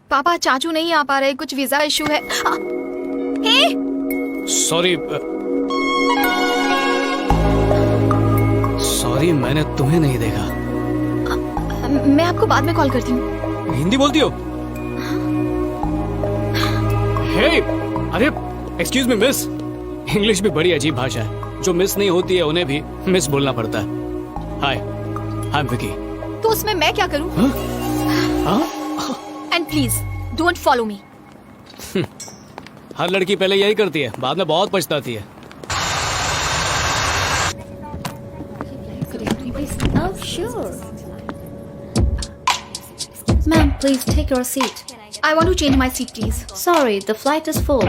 पापा चाचू नहीं आ पा रहे, कुछ वीजा इशू है। हे सॉरी मैंने तुम्हें नहीं देखा। मैं आपको बाद में कॉल करती हूँ। हिंदी बोलती हो? हे अरे एक्सक्यूज मी मिस, इंग्लिश भी बड़ी अजीब भाषा है, जो मिस नहीं होती है उन्हें भी मिस बोलना पड़ता है। Hi I am Vicky. तो उसमें मैं क्या करूँ? And please don't follow me. हर लड़की पहले यही करती है, बाद में बहुत पछताती है। Oh, sure. Ma'am, please take your seat. I want to change my seat, please. Sorry, the flight is full.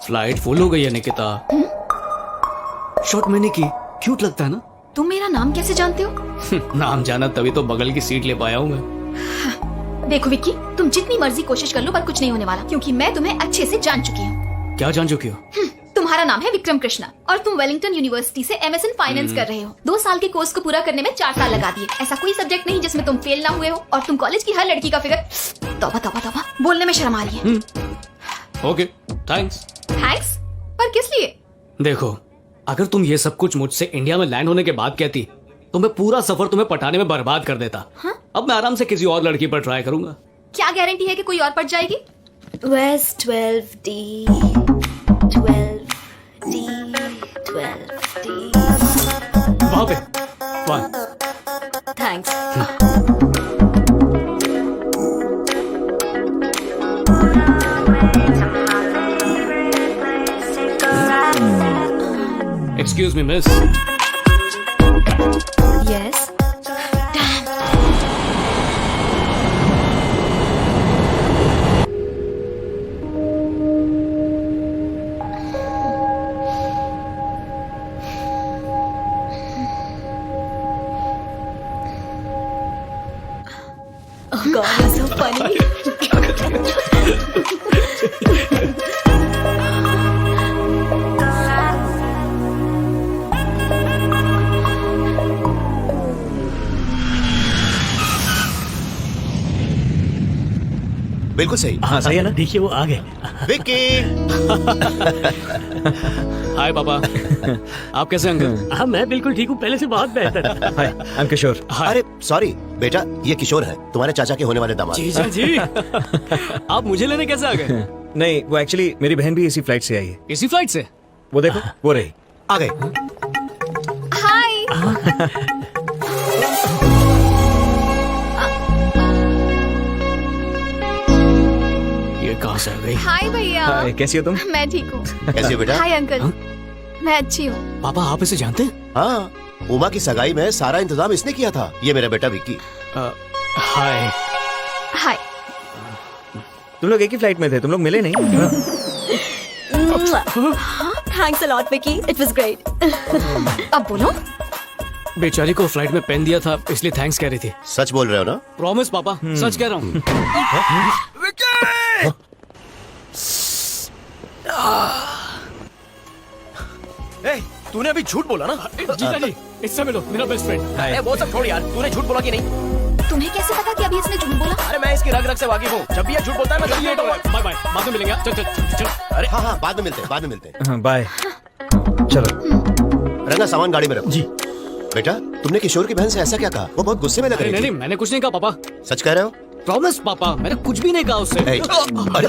Flight full हो गई है निकिता। शॉट मैंने की, क्यूट लगता है ना? तुम मेरा नाम कैसे जानते हो? नाम जाना तभी तो बगल की सीट ले पाया हूँ मैं। देखो विक्की, तुम जितनी मर्जी कोशिश कर लो पर कुछ नहीं होने वाला, क्योंकि मैं तुम्हें अच्छे से जान चुकी हूँ। क्या जान चुकी हो? तुम्हारा नाम है विक्रम कृष्णा और तुम वेलिंगटन यूनिवर्सिटी से एमएस इन फाइनेंस कर रहे हो। 2 साल के कोर्स को पूरा करने में 4 साल लगा दिए। ऐसा कोई सब्जेक्ट नहीं जिसमें तुम फेल ना हुए हो, और तुम कॉलेज की हर लड़की का फिगर, तौबा तौबा तौबा, बोलने में शर्म आ रही है। Okay thanks. थैंक्स? पर किस लिए? देखो, अगर तुम ये सब कुछ मुझसे इंडिया में लैंड होने के बाद कहती तो मैं पूरा सफर तुम्हें पटाने में बर्बाद कर देता। अब मैं आराम से किसी और लड़की पर ट्राई करूंगा। क्या गारंटी है कि कोई और पट जाएगी? Where's 12D? 12D. 12D. वहां पे 1। Thanks. Excuse me miss. Yes. Oh God, you're so funny. बिल्कुल सही। हाँ सही है ना? देखिए वो आ गए। विक्की। हाय पापा। आप कैसे अंकल? हाँ मैं बिल्कुल ठीक हूँ, पहले से बहुत बेहतर। हाय आई एम किशोर। अरे सॉरी बेटा, ये किशोर है, तुम्हारे चाचा के होने वाले दामाद। जीजा जी। आप मुझे लेने कैसे आ गए? नहीं वो एक्चुअली मेरी बहन भी इसी फ्लाइट से आई है। इसी फ्लाइट से? वो देखो वो रही। आ गए। हाय। ये कहाँ से आ गई? हाय भैया। हाय कैसी हो तुम? मैं ठीक हूँ। कैसे हो बेटा? Hi uncle. मैं अच्छी हूँ। पापा आप इसे जानते हैं? हाँ, उमा की सगाई में सारा इंतजाम इसने किया था। ये मेरा बेटा विक्की। हाय। हाय। तुम लोग एक ही फ्लाइट में थे, तुम लोग मिले नहीं? Thanks a lot, Vicky. It was great. अब बोलो। बेचारी को फ्लाइट में पेन दिया था इसलिए थैंक्स कह रही थी। सच बोल रहे हो ना? प्रॉमिस पापा, सच कह रहा हूँ। तूने अभी झूठ बोला ना? जीजा जी इससे मिलो, मेरा बेस्ट फ्रेंड। वो सब छोड़ यार, तूने झूठ बोला कि नहीं? तुम्हें कैसे पता कि अभी इसने झूठ बोला? अरे मैं इसकी रग रग से वाकिफ हूँ, जब भी ये झूठ बोलता है मैं जल्दी लेट होगा। बाय बाय, बाद में मिलेंगे। चल चल चल। अरे हाँ, बाद में मिलते हैं, बाद में मिलते हैं। हाँ बाय। चलो रहना, सामान गाड़ी में रखो। जी। बेटा तुमने किशोर की बहन से ऐसा क्या कहा? वो बहुत गुस्से में लग नहीं रही नहीं, थी। मैंने कुछ नहीं कहा पापा। सच कह रहे हो? प्रॉमिस पापा, मैंने कुछ भी नहीं कहा उससे। ए, अरे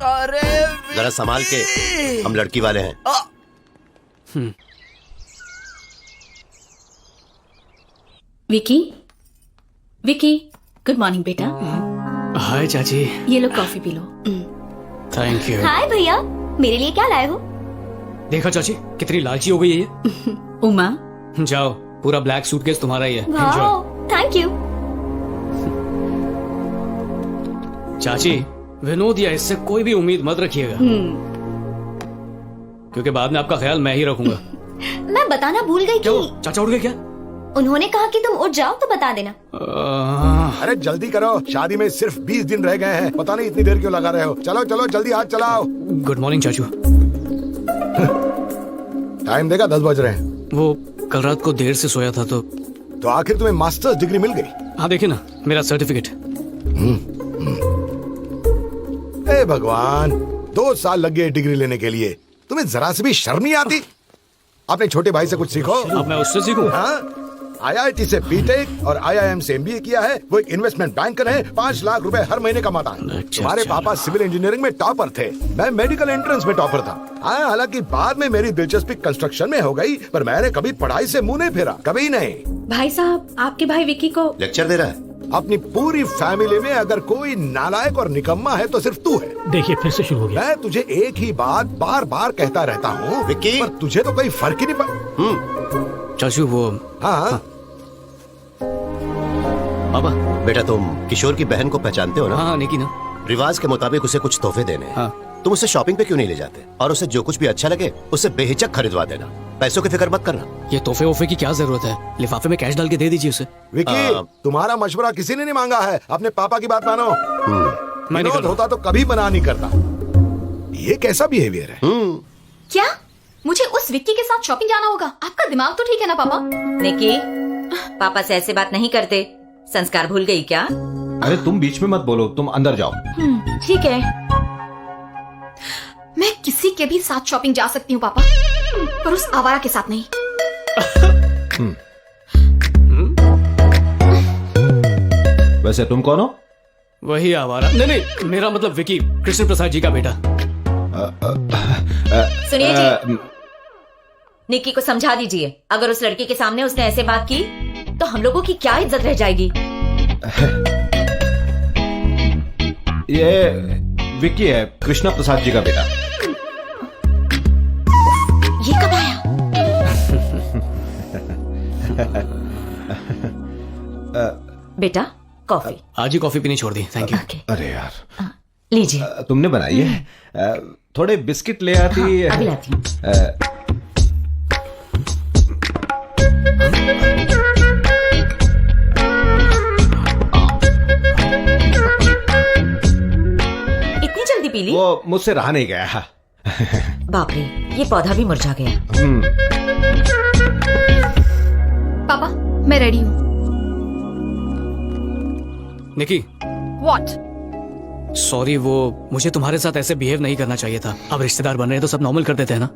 अरे जरा संभाल के, हम लड़की वाले हैं। विकी, विकी, गुड मॉर्निंग बेटा। हाय चाची। ये लो कॉफी पी लो। Thank you. हाय भैया, मेरे लिए क्या लाए हो? देखा चाची कितनी लालची हो गई है ये। उमा। जाओ, पूरा ब्लैक सूटकेस तुम्हारा ही है। वाह, Enjoy। Thank you. चाची विनोद या इससे कोई भी उम्मीद मत रखिएगा, क्योंकि बाद में आपका ख्याल मैं ही रखूंगा। मैं बताना भूल गई क्यों? कि चाचा उठ गए क्या? उन्होंने कहा कि तुम उठ जाओ तो बता देना। अरे जल्दी करो, शादी में सिर्फ 20 दिन रह गए हैं, पता नहीं इतनी देर क्यों लगा रहे हो। चलो चलो जल्दी हाथ चलाओ। गुड मॉर्निंग चाचू। टाइम देखा 10 बज रहे हैं। वो कल रात को देर से सोया था तो आखिर तुम्हें मास्टर्स डिग्री मिल गई? हाँ देखिए ना मेरा सर्टिफिकेट। हे भगवान, 2 साल लग गए डिग्री लेने के लिए, तुम्हें जरा से भी शर्म नहीं आती? अपने छोटे भाई से कुछ सीखो। अब मैं उससे सीखूं? हाँ, IIT से बीटेक और IIM से MBA किया है। वो एक इन्वेस्टमेंट बैंकर है, 5 लाख रुपए हर महीने कमाता है। अच्छा, तुम्हारे अच्छा। पापा सिविल इंजीनियरिंग में टॉपर थे, मैं मेडिकल एंट्रेंस में टॉपर था। हाँ, हालांकि बाद में मेरी दिलचस्पी कंस्ट्रक्शन में हो गई, पर मैंने कभी पढ़ाई से मुंह नहीं फेरा, कभी नहीं। भाई साहब, आपके भाई विक्की को लेक्चर दे रहा है। अपनी पूरी फैमिली में अगर कोई नालायक और निकम्मा है तो सिर्फ तू है। देखिए फिर से शुरू हो गया। मैं तुझे एक ही बात बार बार कहता रहता हूँ विक्की। पर तुझे तो कोई फर्क ही नहीं पड़। चाचू वो हाँ, पापा। बेटा तुम किशोर की बहन को पहचानते हो ना? हाँ निकी ना। रिवाज के मुताबिक उसे कुछ तोहफे देने हैं। हाँ। तुम उसे शॉपिंग पे क्यों नहीं ले जाते और उसे जो कुछ भी अच्छा लगे उसे बेहिचक खरीदवा देना। पैसों की फिक्र मत करना। ये तोहफे वोफे की क्या जरूरत है, लिफाफे में कैश डाल के दे दीजिए उसे। विकी, तुम्हारा मशवरा किसी ने नहीं मांगा है, अपने पापा की बात मानो। मैं निकल विनोद होता तो कभी मना नहीं करता। ये कैसा बिहेवियर है? क्या मुझे उस विक्की के साथ शॉपिंग जाना होगा? आपका दिमाग तो ठीक है ना पापा? निकी, पापा से ऐसे बात नहीं करते। संस्कार भूल गई क्या? अरे तुम बीच में मत बोलो, तुम अंदर जाओ। ठीक है। मैं किसी के भी साथ शॉपिंग जा सकती हूँ पापा, पर उस आवारा के साथ नहीं। वैसे तुम कौन हो? वही आवारा। नहीं, मेरा मतलब विकी, कृष्ण प्रसाद जी का बेटा। सुनिए जी, निकी को समझा दीजिए, अगर उस लड़की के सामने उसने ऐसे बात की तो हम लोगों की क्या इज्जत रह जाएगी। ये विक्की है, कृष्णा प्रसाद जी का बेटा। ये कब आया? बेटा कॉफी। आज ही कॉफी पीनी छोड़ दी, थैंक यू। ओके, अरे यार, लीजिए। तुमने बनाई है? थोड़े बिस्किट ले आती। अभी लाती हूँ। इतनी जल्दी पी ली? वो मुझसे रहा नहीं गया। बाप रे, ये पौधा भी मुरझा गया। पापा मैं रेडी हूँ। निकी, व्हाट? सॉरी, वो मुझे तुम्हारे साथ ऐसे बिहेव नहीं करना चाहिए था। अब रिश्तेदार बन रहे हैं तो सब नॉर्मल कर देते हैं ना।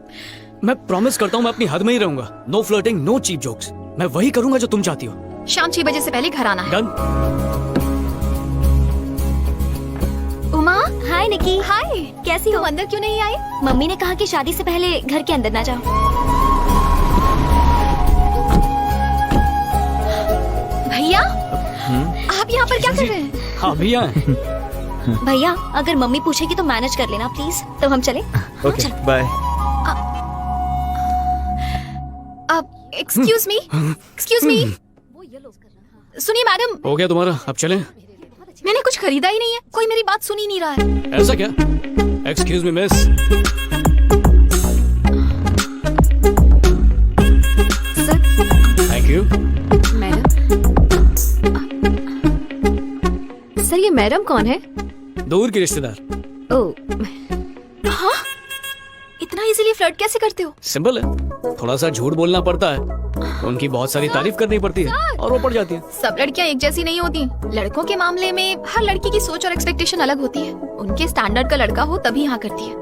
मैं प्रॉमिस करता हूँ मैं अपनी हद में ही रहूंगा। No flirting, no cheap jokes. मैं वही करूंगा जो तुम चाहती हो। शाम 6 बजे से पहले घर आना है। डन। उमा, हाय निकी। हाय, कैसी हो? तुम अंदर क्यों नहीं आए? मम्मी ने कहा कि शादी से पहले घर के अंदर ना जाओ। भैया, आप यहाँ पर क्या कर रहे हैं? हाँ भैया। भैया, अगर मम्मी पूछेगी तो मैनेज कर लेना प्लीज। तो हम चले? Okay, bye. अब एक्सक्यूज मी, सुनिए मैडम, हो गया तुम्हारा, अब चलें? मैंने कुछ खरीदा ही नहीं है, कोई मेरी बात सुन ही नहीं रहा है। ऐसा क्या? Excuse me miss. Sir, thank you. Madam. Sir, ये मैडम कौन है? दूर की रिश्तेदार। ओह, हाँ? इतना इजीली फ्लर्ट कैसे करते हो? सिंपल है, थोड़ा सा झूठ बोलना पड़ता है, उनकी बहुत सारी तारीफ करनी पड़ती है और वो पड़ जाती है। सब लड़कियां एक जैसी नहीं होती। लड़कों के मामले में हर लड़की की सोच और एक्सपेक्टेशन अलग होती है। उनके स्टैंडर्ड का लड़का हो तभी हाँ करती है।